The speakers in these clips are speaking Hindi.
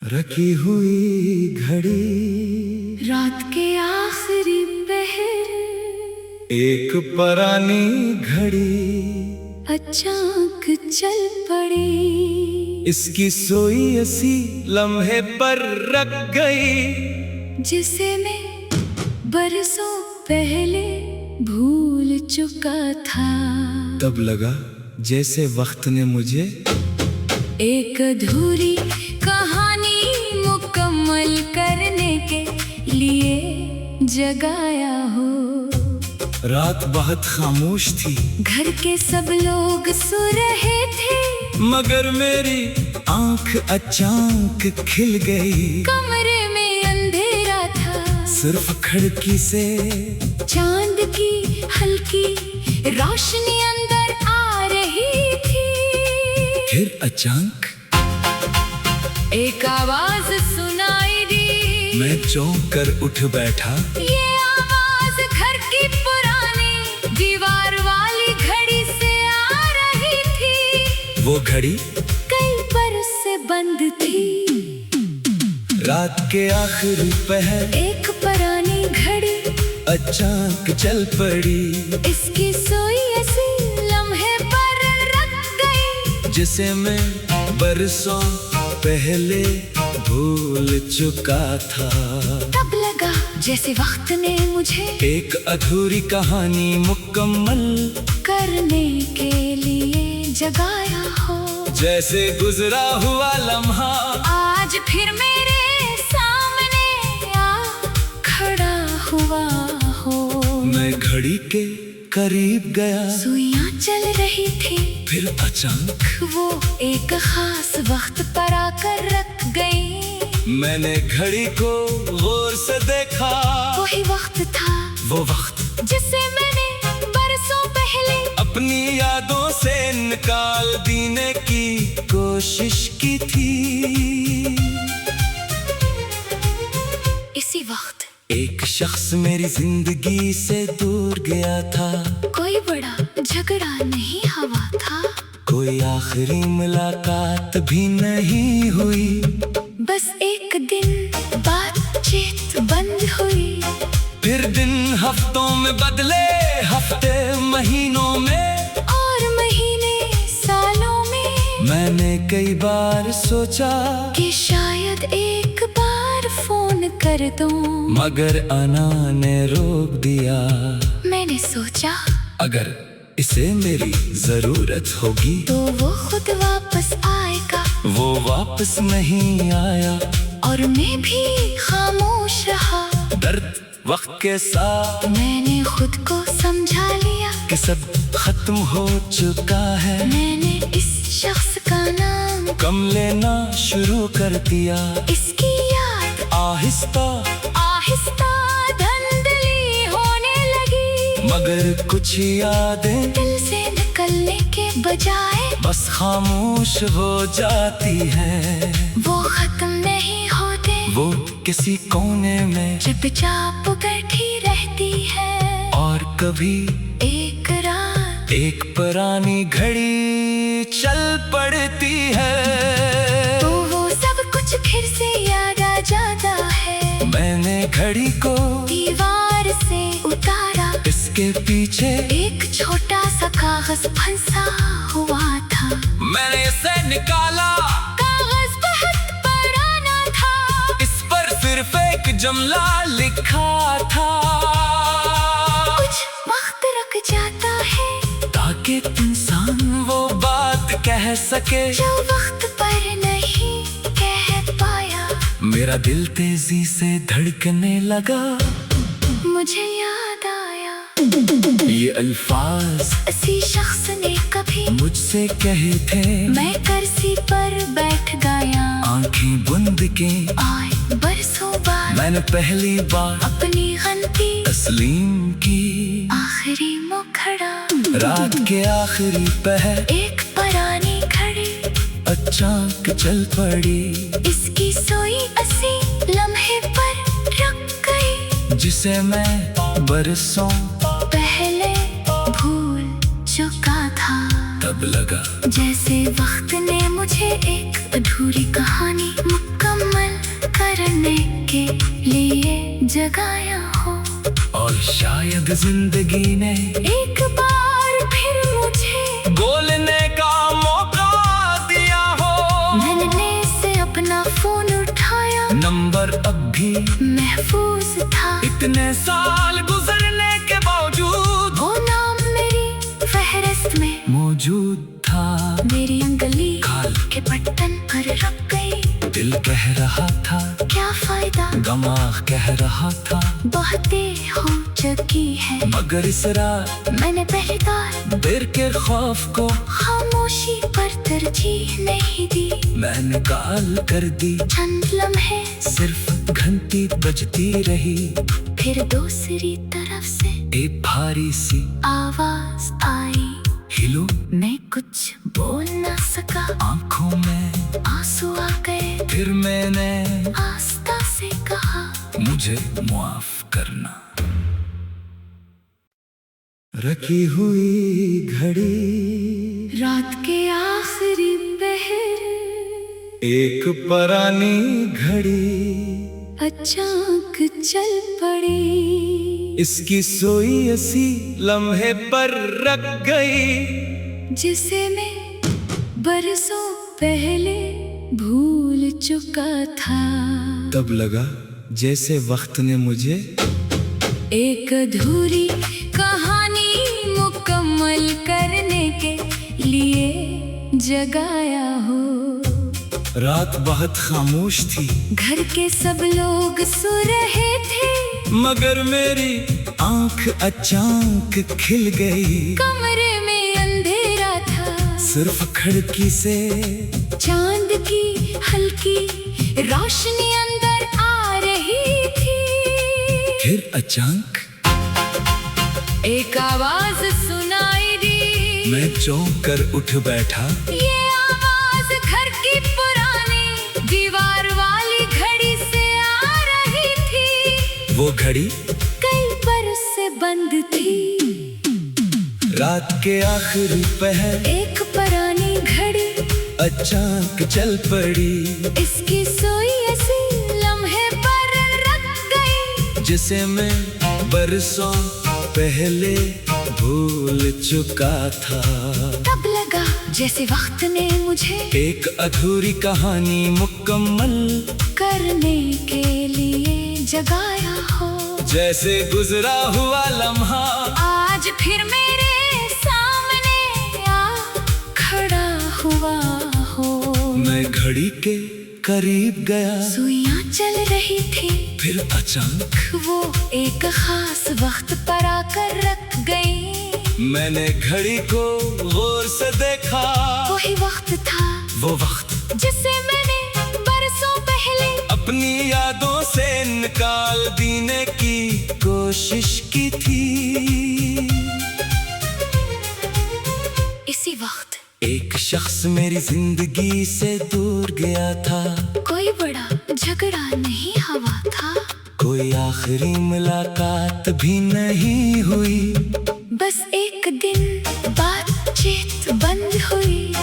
रखी हुई घड़ी, रात के आखिरी पहर, एक पुरानी घड़ी अचानक चल पड़ी। इसकी सोई ऐसी लम्हे पर रख गई, जिसे मैं बरसों पहले भूल चुका था। तब लगा जैसे वक्त ने मुझे एक अधूरी कहानी मुकम्मल करने के लिए जगाया हो। रात बहुत खामोश थी, घर के सब लोग सो रहे थे, मगर मेरी आंख अचानक खिल गई। कमरे में अंधेरा था, सिर्फ खिड़की से चांद की हल्की रोशनी अंदर आ रही थी। फिर अचानक एक आवाज सुनाई दी। मैं चौंक कर उठ बैठा। ये आवाज घर की पुरानी दीवार वाली घड़ी से आ रही थी। वो घड़ी कई बरस से बंद थी। रात के आखिरी पहर एक पुरानी घड़ी अचानक चल पड़ी, इसकी सोई ऐसी लम्हे पर रख गई, जिसे मैं बरसों पहले भूल चुका था। तब लगा जैसे वक्त ने मुझे एक अधूरी कहानी मुकम्मल करने के लिए जगाया हो। जैसे गुजरा हुआ लम्हा आज फिर मेरे सामने आ खड़ा हुआ हो। मैं घड़ी के करीब गया, सुइयां चल रही थी, फिर अचानक वो एक खास वक्त पर आकर रख गई। मैंने घड़ी को गौर से देखा। वही वक्त था, वो वक्त जिसे मैंने बरसों पहले अपनी यादों से निकाल देने की कोशिश की थी। इसी वक्त एक शख्स मेरी जिंदगी से दूर गया था। कोई बड़ा झगड़ा नहीं हुआ था, कोई आखिरी मुलाकात भी नहीं हुई। बस एक दिन बातचीत बंद हुई। फिर दिन हफ्तों में बदले, हफ्ते महीनों में, और महीने सालों में। मैंने कई बार सोचा कि शायद एक बार फोन कर दूं, मगर अना ने रोक दिया। मैंने सोचा अगर इसे मेरी जरूरत होगी तो वो खुद वापस आएगा। वो वापस नहीं आया, और मैं भी खामोश रहा। दर्द वक्त के साथ मैंने खुद को समझा लिया कि सब खत्म हो चुका है। मैंने इस शख्स का नाम कम लेना शुरू कर दिया। इसकी याद आहिस्ता आहिस्ता धुंधली होने लगी, मगर कुछ यादें दिल से निकलने के बजाय बस खामोश हो जाती है। वो खत्म नहीं होते, वो किसी कोने में चुपचाप बैठी रहती है। और कभी एक रात एक पुरानी घड़ी चल पड़ती है, तो वो सब कुछ फिर से याद आ जाता है। मैंने घड़ी को दीवार से उतारा, इसके पीछे एक छोटा सा कागज फंसा हुआ था। मैंने इसे निकाला। कागज बहुत पुराना था, इस पर सिर्फ एक जुमला लिखा था। कुछ वक्त रुक जाता है, ताकि इंसान वो बात कह सके जो वक्त पर नहीं कह पाया। मेरा दिल तेजी से धड़कने लगा। मुझे याद आया ये अल्फाज किसी शख्स ने कभी मुझसे कहे थे। मैं कुर्सी पर बैठ गया, आंखें बंद के आए बरसों बाद मैंने पहली बार अपनी गलती तस्लीम की। आखिरी मुखड़ा, रात के आखिरी पहर एक पुरानी घड़ी अचानक चल पड़ी, इसकी सोई ऐसी लम्हे पर रख गई, जिसे मैं बरसों पहले भूल चुका था। तब लगा जैसे वक्त ने मुझे एक अधूरी कहानी मुकम्मल के लिए जगाया हो। और शायद जिंदगी ने एक बार फिर मुझे बोलने का मौका दिया हो। मैंने से अपना फोन उठाया, नंबर अब भी महफूज था। इतने साल गुजरने के बावजूद वो नाम मेरी फहरिस्त में मौजूद था। मेरी अंगली खाल के बटन पर रख गई। दिल कह रहा था क्या फायदा, दिमाग कह रहा था बातें हो चुकी है। मगर इस रात मैंने पहली बार देर के खौफ को खामोशी पर तरजीह नहीं दी। मैंने कॉल कर दी, चंद लम्हे सिर्फ घंटी बजती रही। फिर दूसरी तरफ से एक भारी सी आवाज आई। हिलो, मैं कुछ बोल ना सका, आंखों में आंसू आ गए। फिर मैंने आस्था से कहा, मुझे माफ करना। रखी हुई घड़ी रात के आखिरी पहर एक पुरानी घड़ी अचानक चल पड़ी। इसकी सोई ऐसी लम्हे पर रख गई जिसे मैं बरसों पहले भूल चुका था। तब लगा जैसे वक्त ने मुझे एक अधूरी कहानी मुकम्मल करने के लिए जगाया हो। रात बहुत खामोश थी, घर के सब लोग सो रहे थे, मगर मेरी आंख अचानक खिल गई। कमरे में अंधेरा था, सिर्फ खिड़की से चांद की हल्की रोशनी अंदर आ रही थी। फिर अचानक एक आवाज सुनाई दी। मैं चौंक कर उठ बैठा। ये आवाज घर की पुरानी दीवार वाली घड़ी से आ रही थी। वो घड़ी कई बरस से बंद थी। रात के आखिरी पहर एक पुरानी घड़ी अचानक चल पड़ी। इसकी सोई ऐसी लम्हे पर रख गई जिसे मैं बरसों पहले भूल चुका था। तब लगा जैसे वक्त ने मुझे एक अधूरी कहानी मुकम्मल करने के लिए जगाया हो। जैसे गुजरा हुआ लम्हा आज फिर मेरे सामने आ खड़ा हुआ हो। मैं घड़ी के करीब गया, सुइयां चल रही थी। फिर अचानक वो एक खास वक्त पर आकर रख गई। मैंने घड़ी को गौर से देखा। वही वक्त था, वो वक्त जिसे मैंने बरसों पहले अपनी यादों से निकाल देने की कोशिश की थी। इसी वक्त एक शख्स मेरी जिंदगी से दूर गया था। कोई बड़ा झगड़ा नहीं हुआ था, कोई आखिरी मुलाकात भी नहीं हुई। बस एक दिन बातचीत बंद हुई।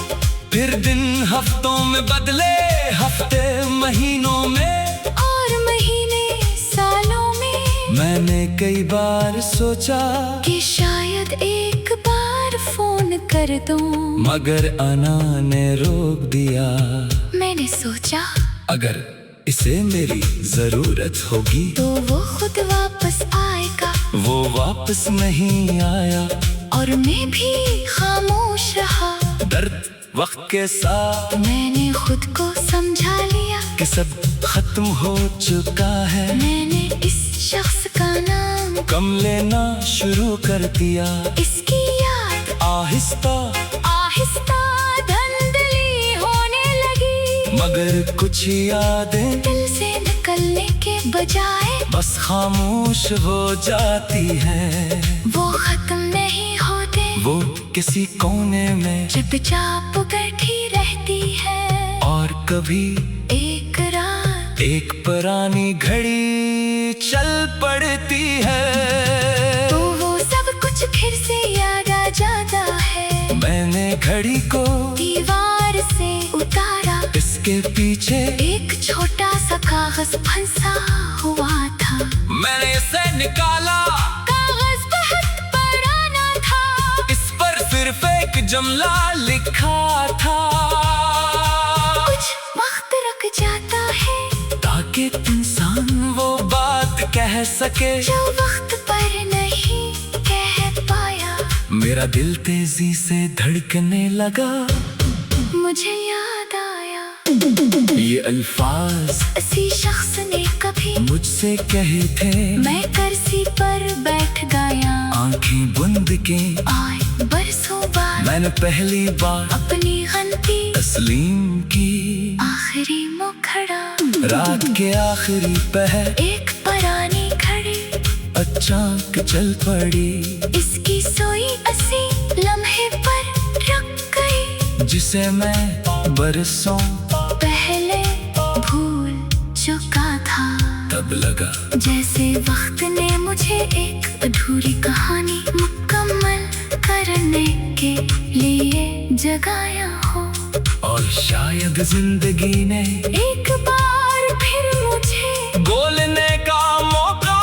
फिर दिन हफ्तों में बदले, हफ्ते महीनों में, और महीने सालों में। मैंने कई बार सोचा कि शायद एक बार फोन कर दूं, मगर अना ने रोक दिया। मैंने सोचा अगर इसे मेरी जरूरत होगी तो वो खुद वापस आएगा। वो वापस नहीं आया और मैं भी खामोश रहा। दर्द वक्त के साथ मैंने खुद को समझा लिया कि सब खत्म हो चुका है। मैंने इस शख्स का नाम कम लेना शुरू कर दिया। इसकी याद आहिस्ता आहिस्ता धुंधली होने लगी। मगर कुछ यादें दिल से निकलने के बजाय बस खामोश हो जाती है। वो खत्म नहीं होते, वो किसी कोने में चुपचाप बैठी रहती है। और कभी एक रात एक पुरानी घड़ी चल पड़ती है। तो वो सब कुछ फिर से याद आ जाता है। मैंने घड़ी को दीवार से उतारा, इसके पीछे एक छोटा सा कागज फंसा। निकाला, कागज बहुत पुराना था, इस पर सिर्फ एक जुमला लिखा था। कुछ वक्त रुक जाता है ताकि इंसान वो बात कह सके जो वक्त पर नहीं कह पाया। मेरा दिल तेजी से धड़कने लगा, मुझे याद आया ये अल्फाज किसी शख्स ने कभी मुझसे कहे थे। मैं कुर्सी पर बैठ गया, आंखें बंद के आए बरसों बाद मैंने पहली बार अपनी गलती तस्लीम की। आखिरी मुखड़ा, रात के आखिरी पहर एक पुरानी घड़ी अचानक चल पड़ी, इसकी सोई असी लम्हे पर रख गई, जिसे मैं बरसों पहले भूल चुका था। तब लगा जैसे वक्त ने मुझे एक अधूरी कहानी मुकम्मल करने के लिए जगाया हो, और शायद जिंदगी ने एक बार फिर मुझे बोलने का मौका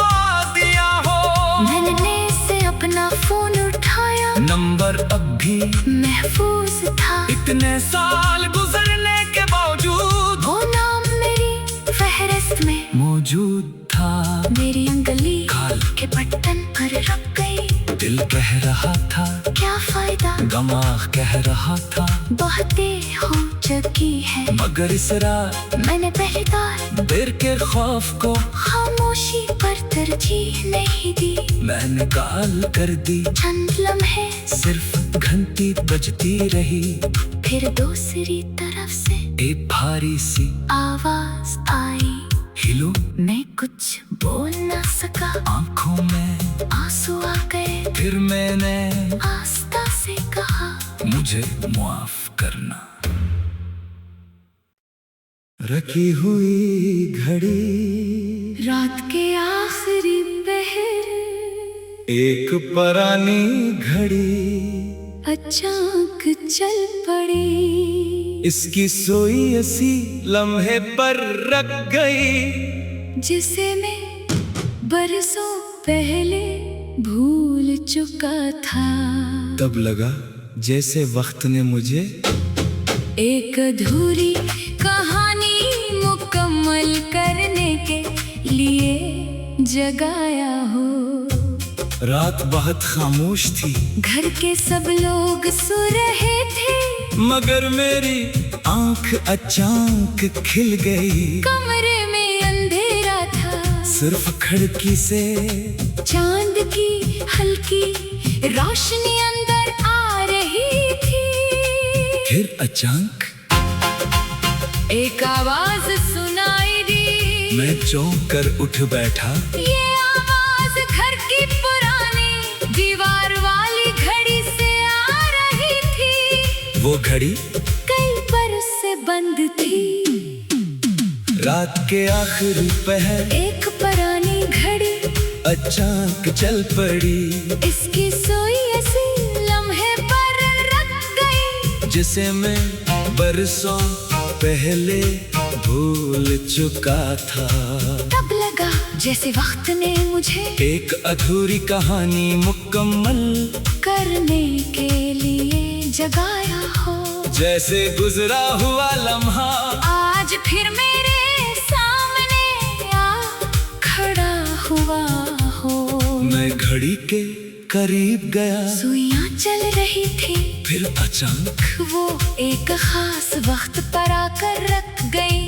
दिया हो। मैंने से अपना फोन उठाया, नंबर अब भी महफूज था, इतने साल गुजरने के बावजूद वो नाम मेरी फहरिस्त में मौजूद था। मेरी अंगली खाल के बटन पर रख गई। दिल कह रहा था क्या फायदा, दिमाग कह रहा था बातें हो चुकी है, मगर इस रात मैंने पहली बार देर के खौफ को खामोशी पर तरजीह नहीं दी। मैंने काल कर दी, चंद लम्हे सिर्फ घंटी बजती रही, फिर दूसरी तरफ से एक भारी सी आवाज आई। हिलो, मैं कुछ बोल ना सका, आंखों में आंसू आ गए, फिर मैंने आस्था से कहा मुझे माफ करना। रखी हुई घड़ी रात के आखिरी पहर, एक पुरानी घड़ी अचानक चल पड़ी, इसकी सोई असी लम्हे पर रख गई, जिसे मैं बरसों पहले भूल चुका था। तब लगा जैसे वक्त ने मुझे एक अधूरी कहानी मुकम्मल करने के लिए जगाया हो। रात बहुत खामोश थी, घर के सब लोग सो रहे थे, मगर मेरी आंख अचानक खिल गई। कमरे में अंधेरा था, सिर्फ खिड़की से चांद की हल्की रोशनी अंदर आ रही थी। फिर अचानक एक आवाज सुनाई दी, मैं चौंक कर उठ बैठा। ये आवाज घर की पुरानी दीवार वाली घड़ी से आ रही थी। वो घड़ी कई बरस से बंद थी, रात के आखिरी पहर एक पुरानी घड़ी अचानक चल पड़ी, इसकी सोई ऐसी लम्हे पर रख गई, जिसे मैं बरसों पहले भूल चुका था। तब लगा जैसे वक्त ने मुझे एक अधूरी कहानी मुकम्मल करने के लिए जगाया हो। जैसे गुजरा हुआ लम्हा आज फिर मेरे सामने आ खड़ा हुआ हो। मैं घड़ी के करीब गया, सुइयां चल रही थी, फिर अचानक वो एक खास वक्त पर आकर रख गई।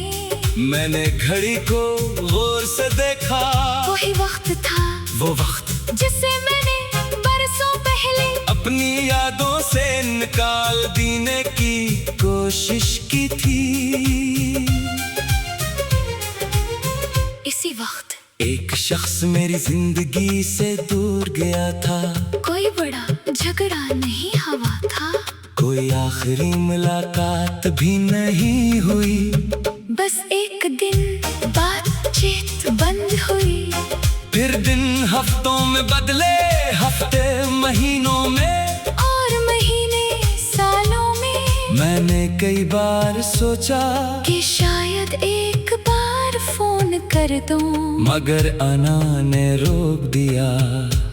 मैंने घड़ी को गौर से देखा, वही वक्त था, वो वक्त जिसे मैंने बरसों पहले अपनी यादों से निकाल देने की कोशिश की थी। इसी वक्त एक शख्स मेरी जिंदगी से दूर गया था, कोई बड़ा झगड़ा नहीं हुआ था, कोई आखिरी मुलाकात भी नहीं हुई, बस एक दिन बातचीत बंद हुई। फिर दिन हफ्तों में बदले, हफ्ते महीनों में, और महीने सालों में। मैंने कई बार सोचा कि शायद एक बार फोन कर कर दूं, मगर अना ने रोक दिया।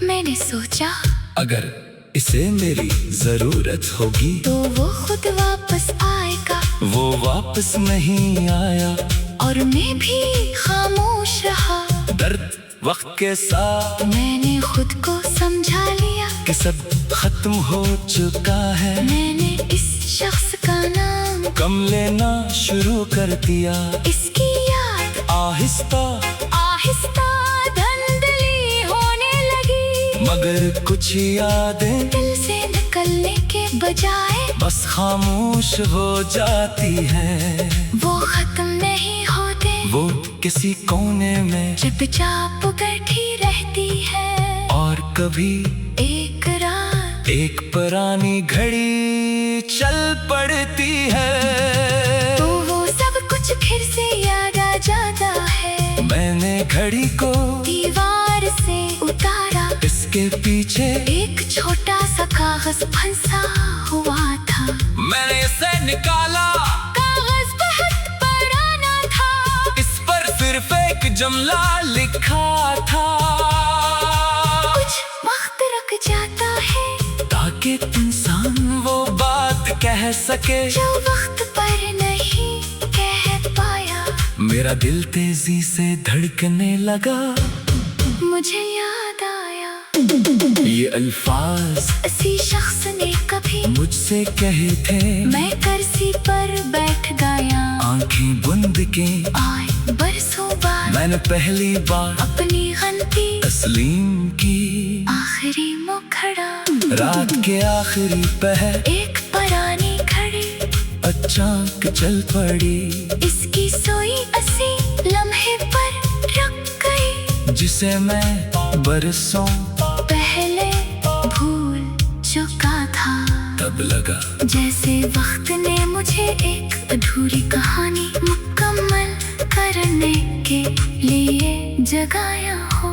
मैंने सोचा अगर इसे मेरी जरूरत होगी तो वो खुद वापस आएगा, वो वापस नहीं आया। और मैं भी खामोश रहा। दर्द वक्त के साथ मैंने खुद को समझा लिया कि सब खत्म हो चुका है। मैंने इस शख्स का नाम कम लेना शुरू कर दिया। इसकी याद आहिस्ता आहिस्ता धुंधली होने लगी, मगर कुछ यादें दिल से निकलने के बजाय बस खामोश हो जाती हैं। वो खत्म नहीं होते, वो किसी कोने में चुपचाप बैठी रहती है। और कभी एक रात एक पुरानी घड़ी चल पड़ती है। तो वो सब कुछ फिर से याद आ जाता है। मैंने घड़ी को दीवार से उतारा, इसके पीछे एक छोटा सा कागज फंसा हुआ था। मैंने इसे निकाला, कागज बहुत पुराना था, इस पर सिर्फ एक जुमला लिखा था। कुछ वक्त रुक जाता है ताकि इंसान वो बात कह सके जो वक्त पर नहीं कह पाया। मेरा दिल तेजी से धड़कने लगा। मुझे याद आया ये अल्फाज किसी शख्स ने कभी मुझसे कहे थे। मैं कुर्सी पर बैठ गया, आंखें बंद के आए बरसों बाद मैंने पहली बार अपनी गलती तस्लीम की। आखिरी मुखड़ा, रात के आखिरी पहर एक पुरानी घड़ी अचानक चल पड़ी। इसकी सोई असी लम्हे पर रख गई, जिसे मैं बरसों पहले भूल चुका था। तब लगा जैसे वक्त ने मुझे एक अधूरी कहानी मुकम्मल करने के लिए जगाया हो।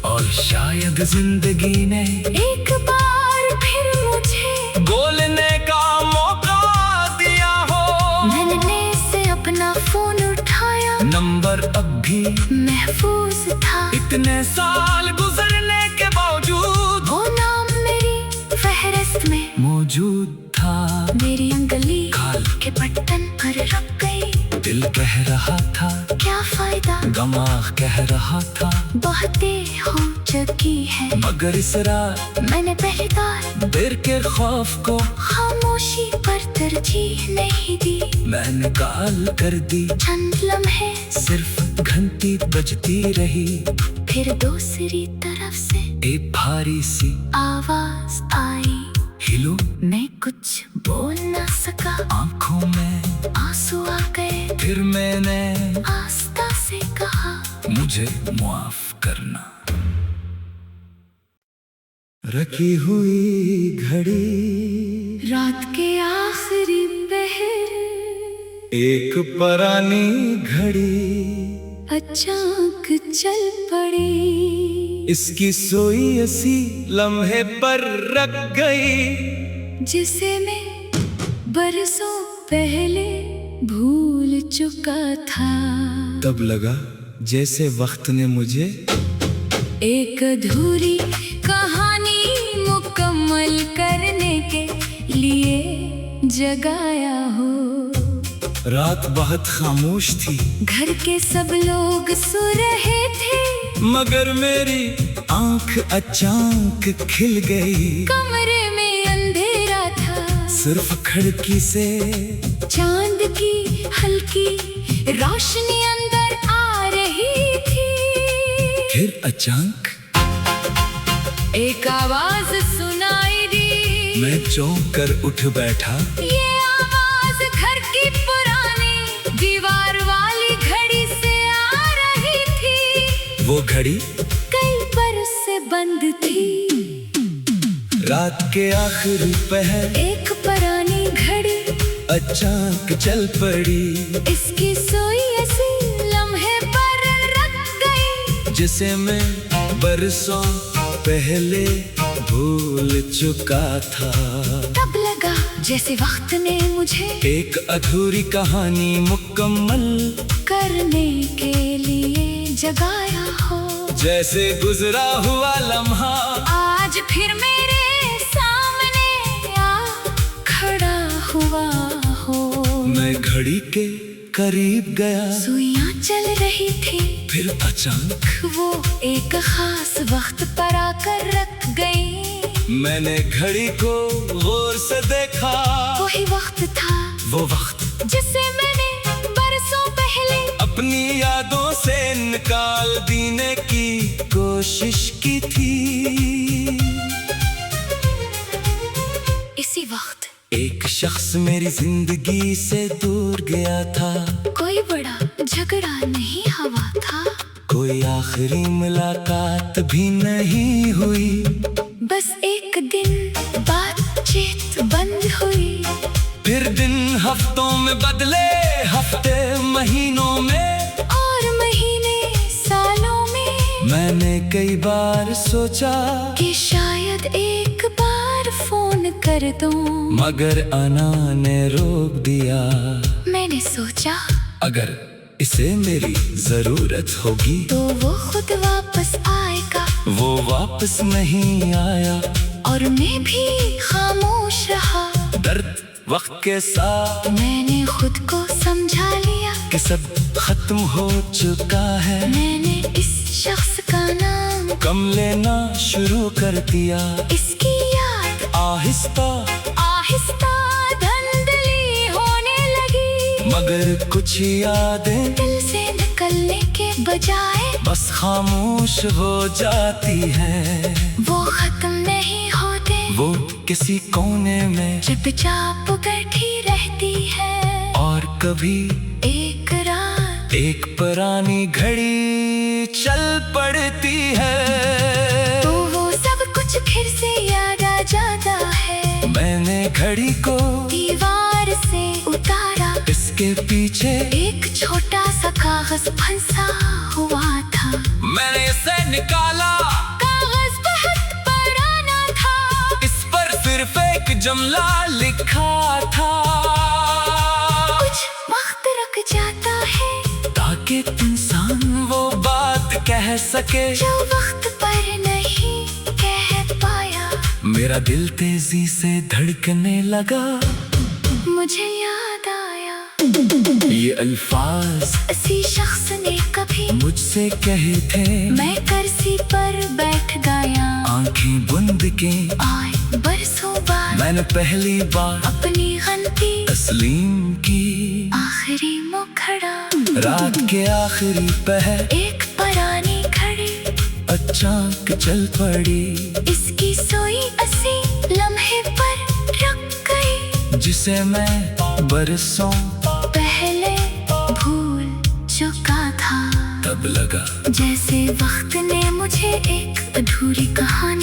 और शायद जिंदगी ने एक बार फिर मुझे बोलने का मौका दिया हो। मैंने से अपना फोन उठाया, नंबर अब भी महफूज था। इतने साल गुजरने के बावजूद वो नाम मेरी फहरिस्त में मौजूद था। मेरी अंगली खाल के बटन पर रुक गई। दिल कह रहा था क्या फायदा, दिमाग कह रहा था बातें हो चुकी है। मगर इस रात मैंने पहली बार देर के खौफ को खामोशी पर तरजीह नहीं दी। मैंने काल कर दी, चंद लम्हे सिर्फ घंटी बजती रही। फिर दूसरी तरफ से एक भारी सी आवाज आई। हिलो, मैं कुछ बोल ना सका, आंखों में आंसू आ गए। फिर मैंने आस्था से कहा, मुझे माफ करना। रखी हुई घड़ी रात के आखिरी पहर एक पुरानी घड़ी अचानक चल पड़ी। इसकी सोई असी लम्हे पर रख गई, जिसे मैं बरसों पहले भूल चुका था। तब लगा जैसे वक्त ने मुझे एक अधूरी कहानी मुकम्मल करने के लिए जगाया हो। रात बहुत खामोश थी, घर के सब लोग सो रहे थे, मगर मेरी आंख अचानक खिल गई। कमरे में अंधेरा था, सिर्फ खिड़की से चांद की हल्की रोशनी अंदर आ रही थी। फिर अचानक एक आवाज सुनाई दी। मैं चौंक कर उठ बैठा। ये आवाज घर की पुरानी दीवार वाली घड़ी से आ रही थी। वो घड़ी कई बरस से बंद थी। रात के आखिरी पहर एक पुरानी घड़ी अचानक चल पड़ी। इसकी सोई ऐसी लम्हे पर रख गई, जिसे मैं बरसों पहले भूल चुका था। तब लगा जैसे वक्त ने मुझे एक अधूरी कहानी मुकम्मल करने के लिए जगाया हो। जैसे गुजरा हुआ लम्हा आज फिर मेरे सामने आ खड़ा हुआ हो। मैं घड़ी के करीब गया, सुइयां चल रही थी, फिर अचानक वो एक खास वक्त पर आकर रख गई। मैंने घड़ी को गौर से देखा, वही वक्त था, वो वक्त जिसे मैंने बरसों पहले अपनी यादों से निकाल देने की कोशिश की थी। इसी वक्त एक शख्स मेरी जिंदगी से दूर गया था। कोई बड़ा झगड़ा नहीं हुआ था, कोई आखिरी मुलाकात भी नहीं हुई। बस एक दिन बातचीत बंद हुई। फिर दिन हफ्तों में बदले, हफ्ते महीनों में, और महीने सालों में। मैंने कई बार सोचा कि शायद एक बार फोन कर दूं, मगर अना ने रोक दिया। मैंने सोचा अगर इसे मेरी जरूरत होगी तो वो खुद वापस आएगा। वो वापस नहीं आया और मैं भी खामोश रहा। दर्द वक्त के साथ मैंने खुद को समझा लिया कि सब खत्म हो चुका है। मैंने इस शख्स का नाम कम लेना शुरू कर दिया। इसकी याद आहिस्ता आहिस्ता धुंधली होने लगी। मगर कुछ यादें दिल से निकलने के बजाय बस खामोश हो जाती है। वो खत्म नहीं होते, वो किसी कोने में चुपचाप बैठी रहती है। और कभी एक रात एक पुरानी घड़ी चल पड़ती है। तो वो सब कुछ फिर से याद आ जाता है। मैंने घड़ी को दीवार से उतारा, इसके पीछे एक छोटा सा कागज फंसा हुआ था। मैंने इसे निकाला, कागज बहुत पुराना था, इस पर सिर्फ एक जुमला लिखा था। कुछ वक्त रुक जाता है ताकि इंसान वो बात कह सके जो वक्त पर नहीं कह पाया। मेरा दिल तेजी से धड़कने लगा। मुझे याद आया ये अल्फाज किसी शख्स ने कभी मुझसे कहे थे। मैं कुर्सी पर बैठ गया, आंखें बंद के आए बरसों बाद मैंने पहली बार अपनी गलती तस्लीम की। आखिरी मुखड़ा, रात के आखिरी पहर एक पुरानी घड़ी अचानक चल पड़ी। इसकी सोई असी लम्हे पर रुक गई, जिसे मैं बरसों पहले भूल चुका था। तब लगा जैसे वक्त ने मुझे एक अधूरी कहानी